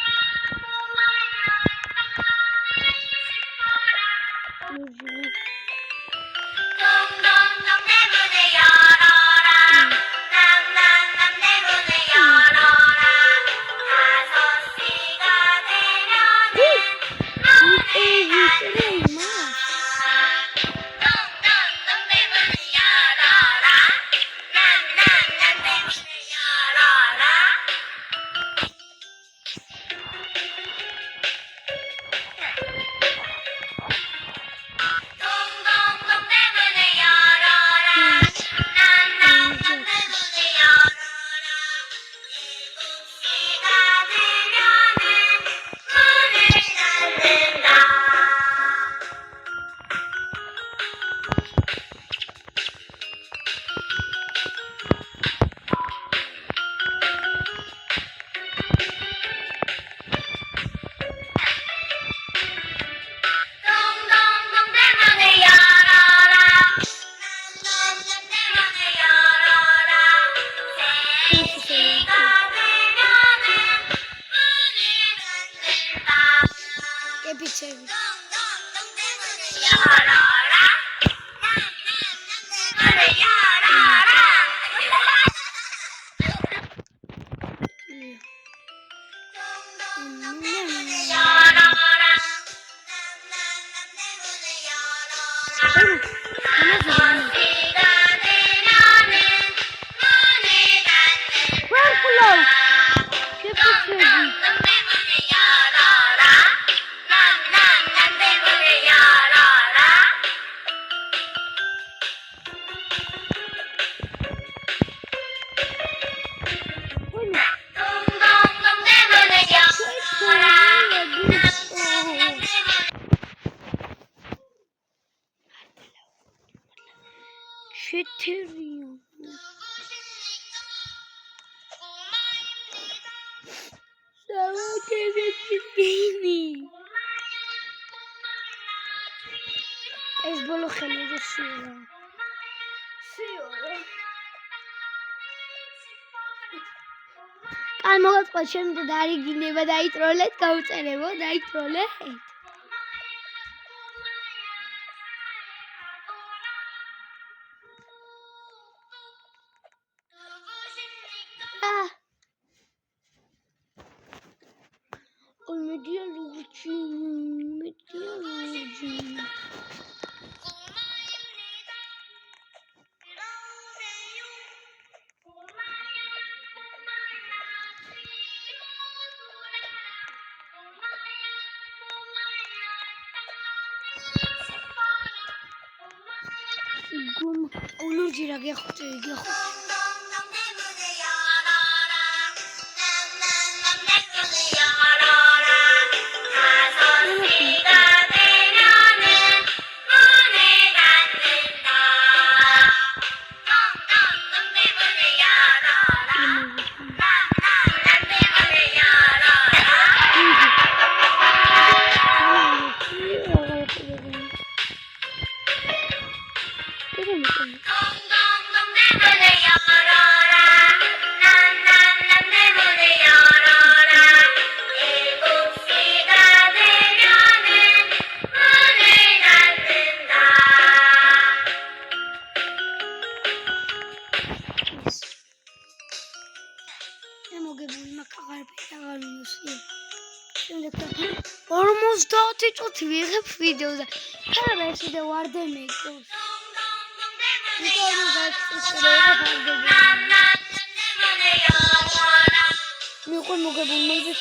Epicevi. ეს ბოლო ხელი და სიო. კაი მოგაწყვა შემდეგ დაიგინება დაიტროლეთ, გაუწერებო, დაიტროლეთ. Media lurgi. Lurgi raghe khote. Almost got it to be a video. How is the word they make? You can look at the music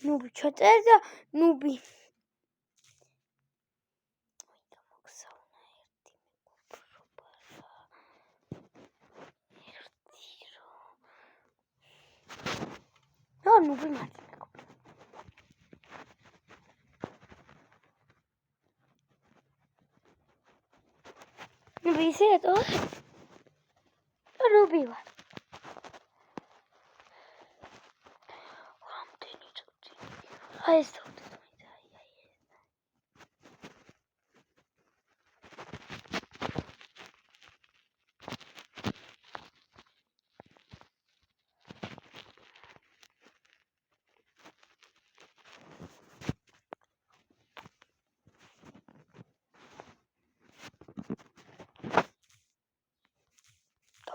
ნუბი ჩაწერე და ნუბი ნუბი მარტი ნუბი ისე რატო ნუბი ვარ აი ეს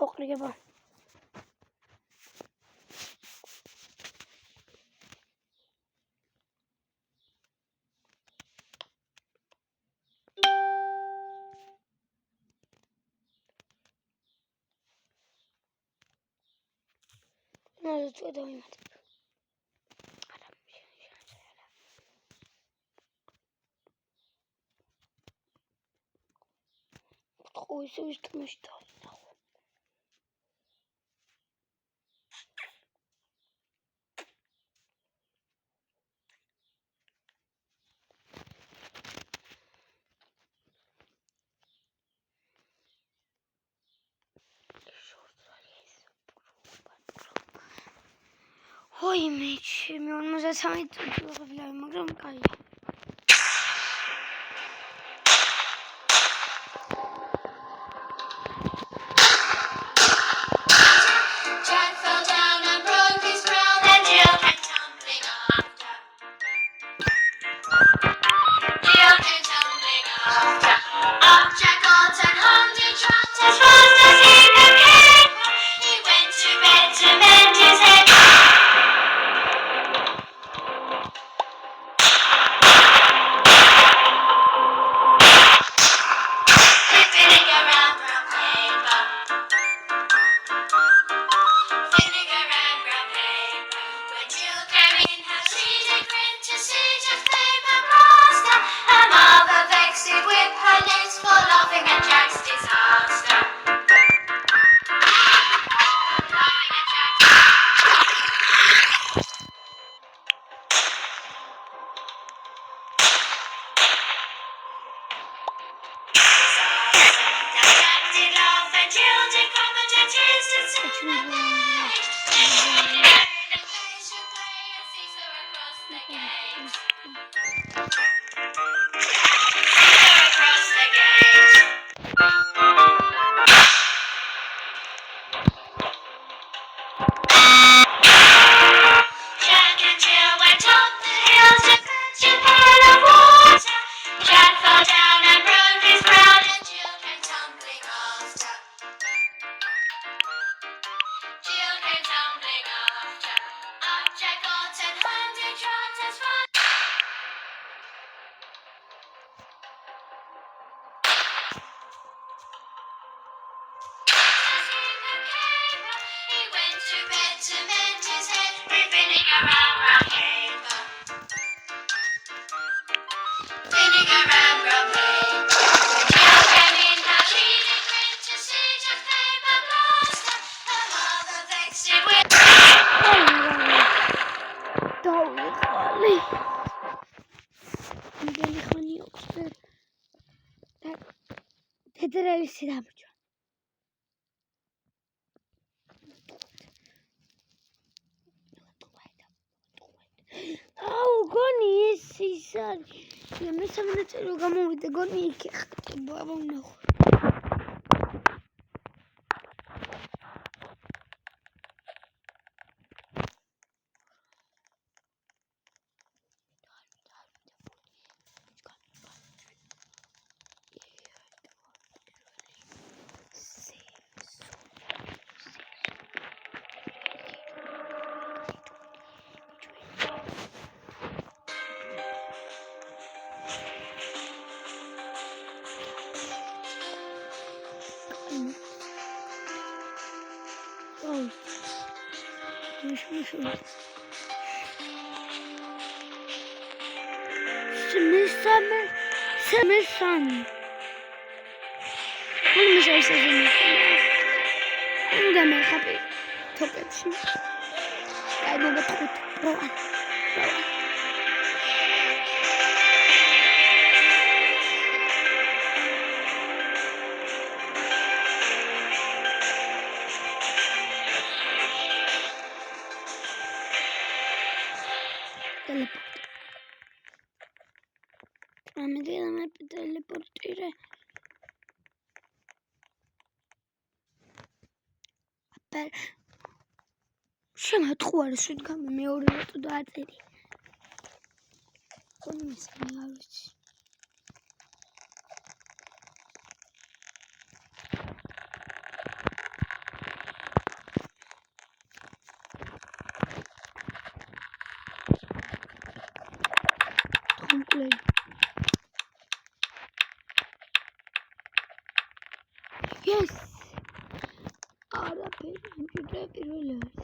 ოყრიგება ნაძვ დავიმატებ ხო ისე ვისტუმაში დავინახო ой მეჩემი 53 წუთი ვიღებია მაგრამ კაია ყველისი დამჭა. აუ გონი ეს ის არის. მესამე ნაწილი გამოვიდა გონი იქ ხტება ვნახო. Semesani. Bunu şey sezonu. Bunu da ben kapı. Çok etsin. Kaybolma tut. Rowan. Teleportire. შემატყუარი შედგამი მეორე როტო დააწერი. კონმის მეავიცი. თუმკლე Yes. არაფერი, იმჭირდება პირველი არის.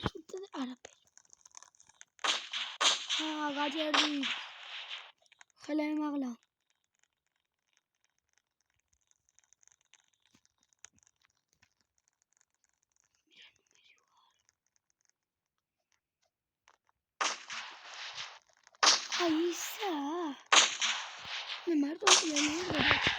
შუთა არაფერი. გაჯერდი. ხელა იმაღლა. აი ისა. მე მარტო ვიყავ.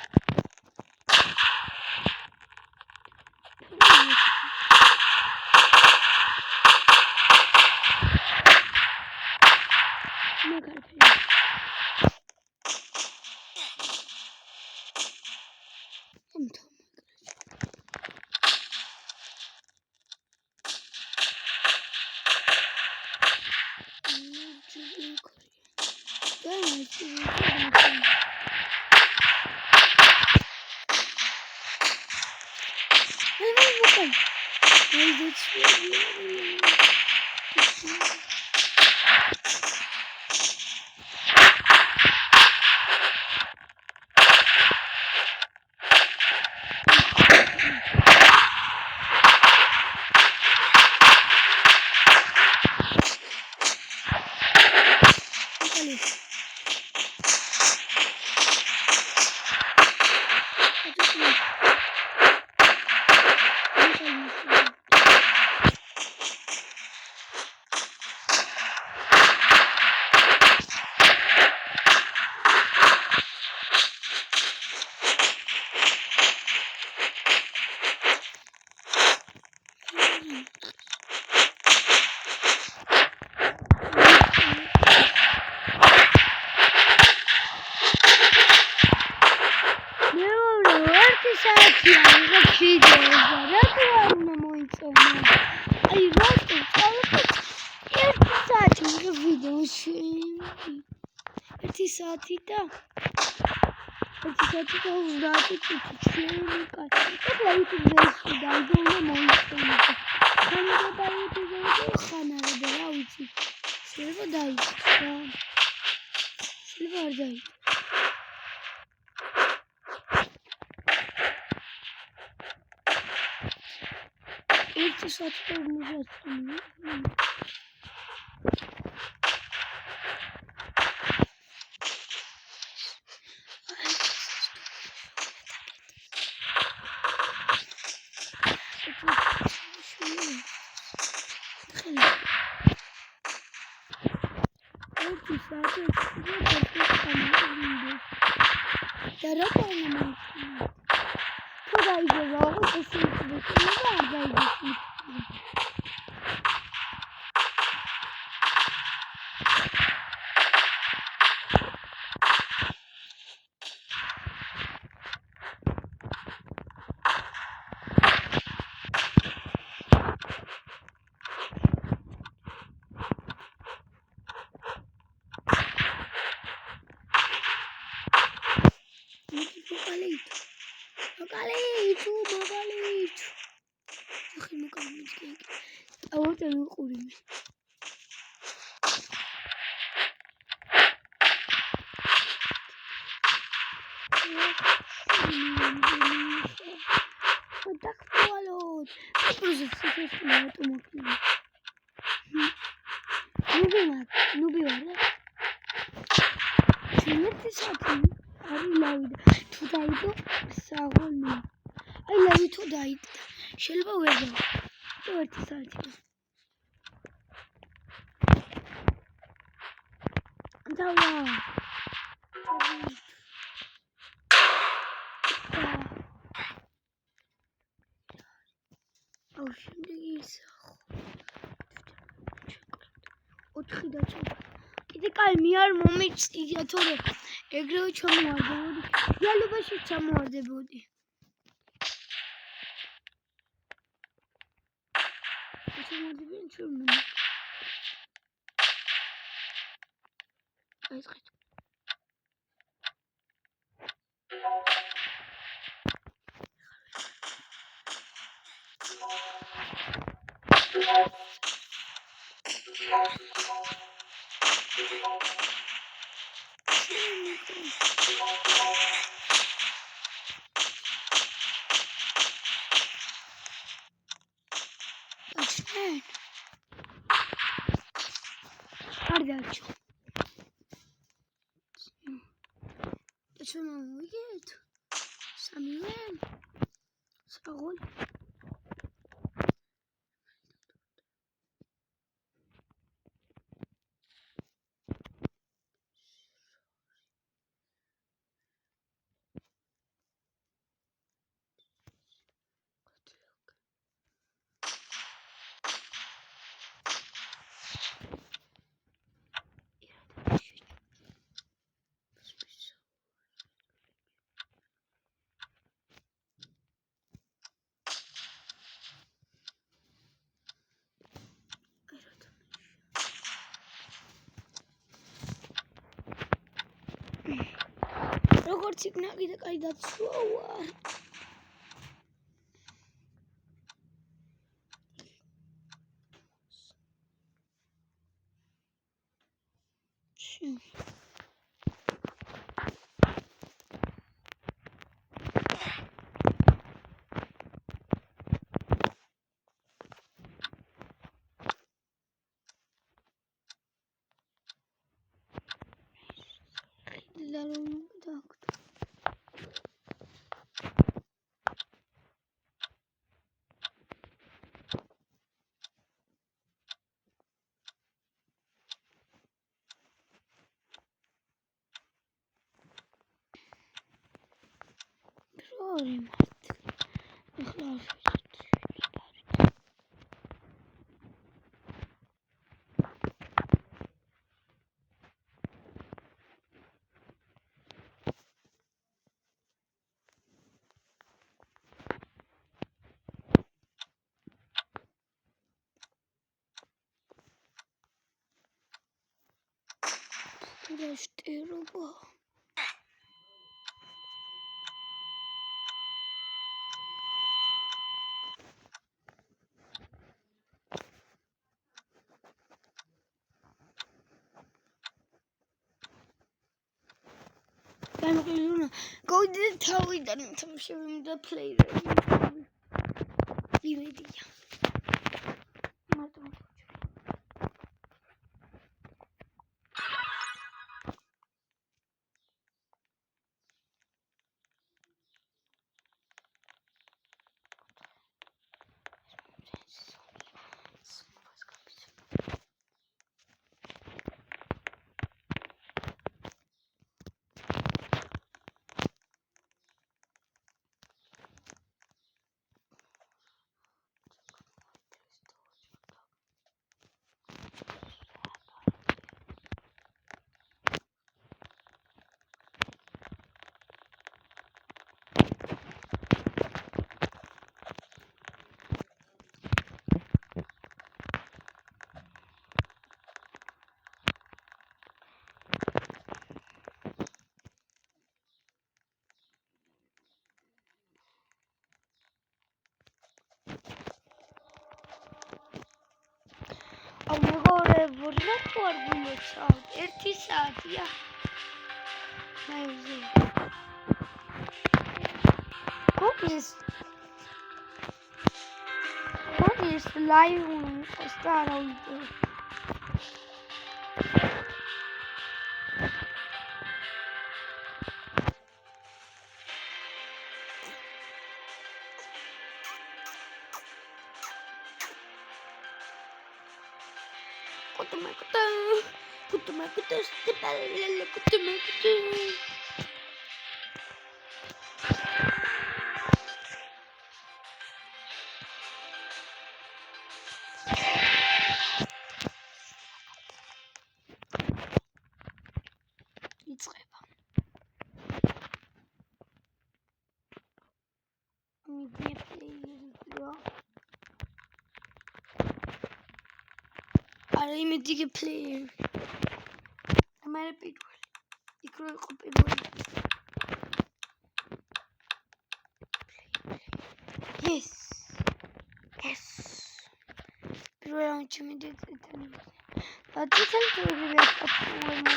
Saati da uzatı tutuyorum. Bakla YouTube'da istiyorum. Ama istiyorum. Kanalda YouTube'da kanalda uçu. Şöyle dayı. Şöyle var dayı. İlk saati da uzattım. რა პრობლემა თუ დაიძება ოღონდ ეს იქნება არ დაიძება მაგალითო ახი მოკამიჩკი ავოტე ვიყურიმე დახვალოთ პროზესის ავტომობილი ნუბი ვარ ჩვენეთი საათი არის ლავი თუ დაიდო საღოლმე აი ლავი თუ დაიდო შეიძლება ვერ გავა თუ ერთი საათი დავა აუ შემდეგი ისახო 4 დაჭერა კიდე კაი მე არ მომიწია თორე ეგრევე ჩამოვარდებოდი რეალობაში ჩამოვარდებოდი ჩამოვარდებიან ჩემი აი ხეთ არ დაჩო ეცომა მოგეთ სამივენ საღოლ როგორც იქნა კიდე კაი დაცვაა Раштероба. I'm gonna go to the tower and I'm showing the play. Be ready. მეგობრებო, რატო არ გულოცავთ? 1 საათია. მაიზე. What is live star video? იწყება. მიდია პლეიერია. არა იმედი პლეიერ. ამერე პირველი. იქ რო იყო პირველი. Yes. პირველ რაუნდში მიდეთ ეთანები. დაწითელ ტურები აკეთებენ.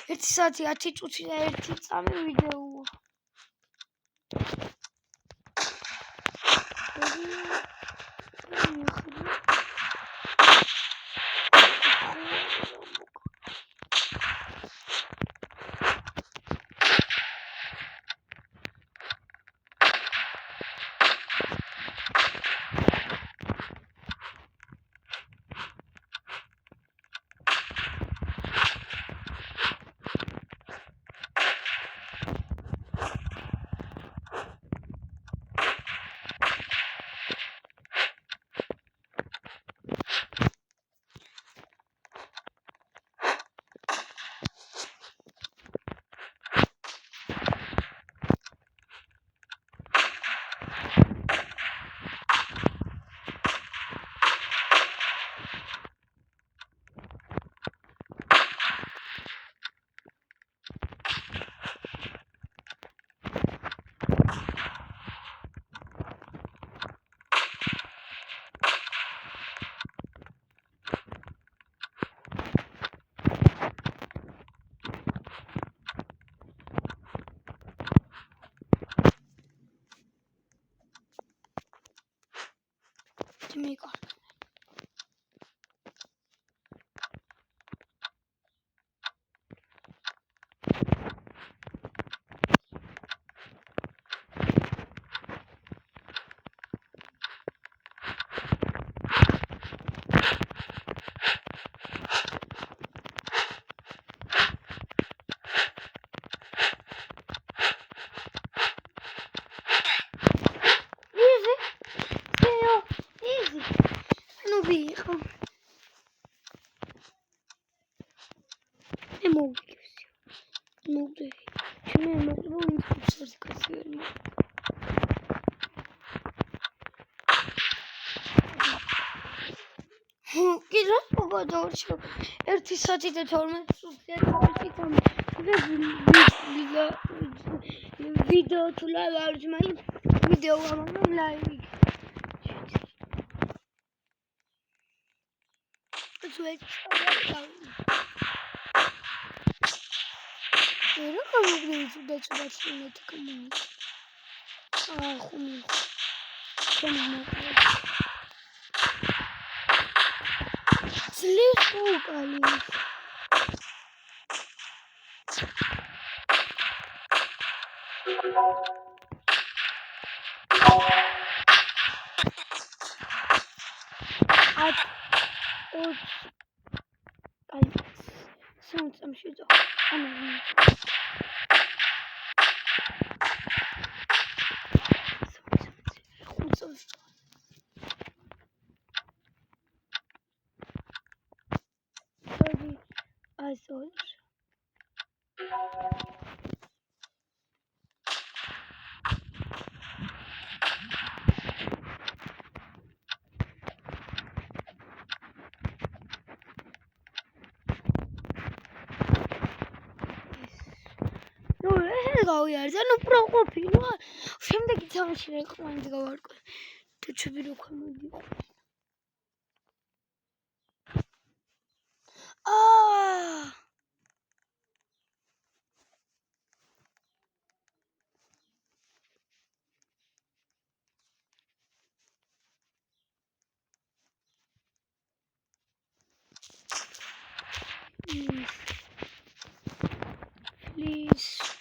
It's such a teacher video. მოვდე. ჩემი მოვდე ინსტრუქციას კაცი. კიდე მოგადავშო. 1 საათი და 12 წუთი წამი. ვიდეო თუ ლაივ არის, მაგრამ ვიდეო ამან ლაივი. Era como grito da cidade de comum. Ah, comigo. Como Слишком ali. Солнцем сидел. I saw it. გავიარდა, ნუ პროყოფილო. შემდეგი თამაში რეკლამით გავარკვე. თუჩები რო ხმოდიყო. Please.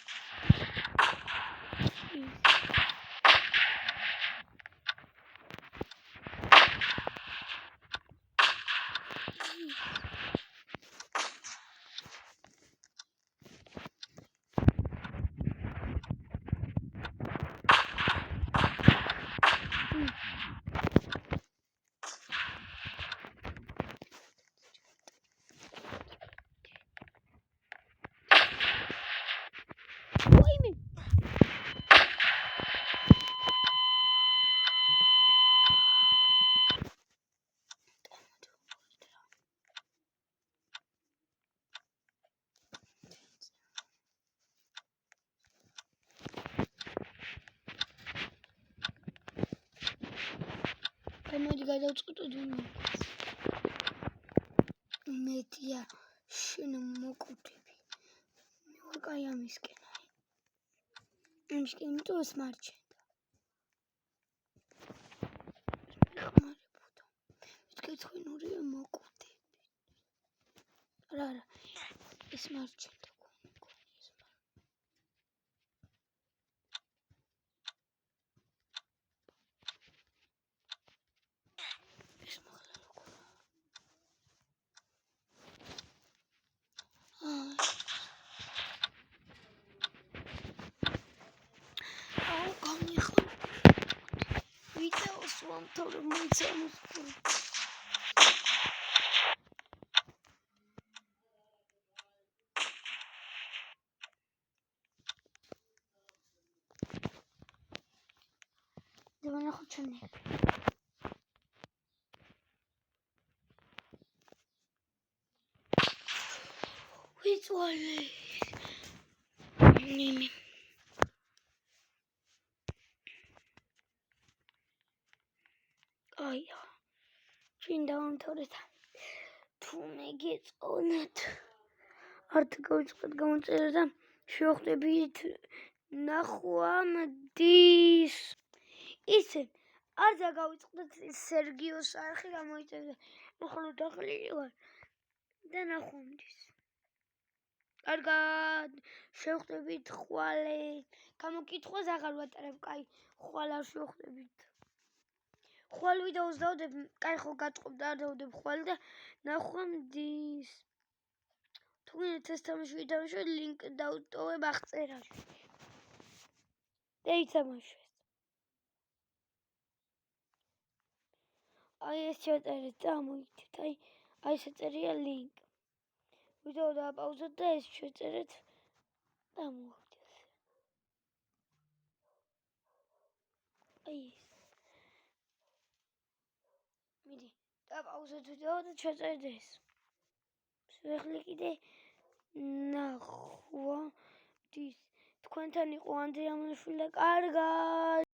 მოდი გადავწყვიტოთ მეტია შენ მოკუთები მე კაი ამისკენ ამისკენ თუ სმარჩენდა ხმარებოდა მეთქეთხინური მოკუთები რა სმარჩენდა Todo mundo somos Давай нахуй чёрный. Витвали. Ними. Ай. Чин даун торეთ. თუ მე გეწონათ. ართ გავიწყოთ გამოწერა და შევხვდებით ნახვამდის. ისე არ დავიწყოთ სერგიოს არხი გამოიწერა. ახლა დაღლილი ვარ და ნახვამდის. კარგად შევხვდებით ხვალე. გამოკითხვას აღარ ვატარებ, კაი, ხვალ არ შევხვდებით. ხვალ ვიდეოს დავდებ, კაი ხო გატყობ და არ დავდებ ხვალ და ნახვამდის. თუ გინდათ ეს თამაში ვითამაშოთ, ლინკ დავტოვებ აღწერაში. და ითამაშოთ. აი ეს შეწერეთ და ამოიქცეთ, აი ეს წერია ლინკ. ვიდეო დააპაუზოთ და ეს შეწერეთ დამოვიდეს. აი ეს. მიდი, დაპაუზეთ ვიდეო და ჩაწერეთ ეს. ახლა კიდე ნახვამდის. თქვენთან იყო ანდრია ამოშვილი და კარგად.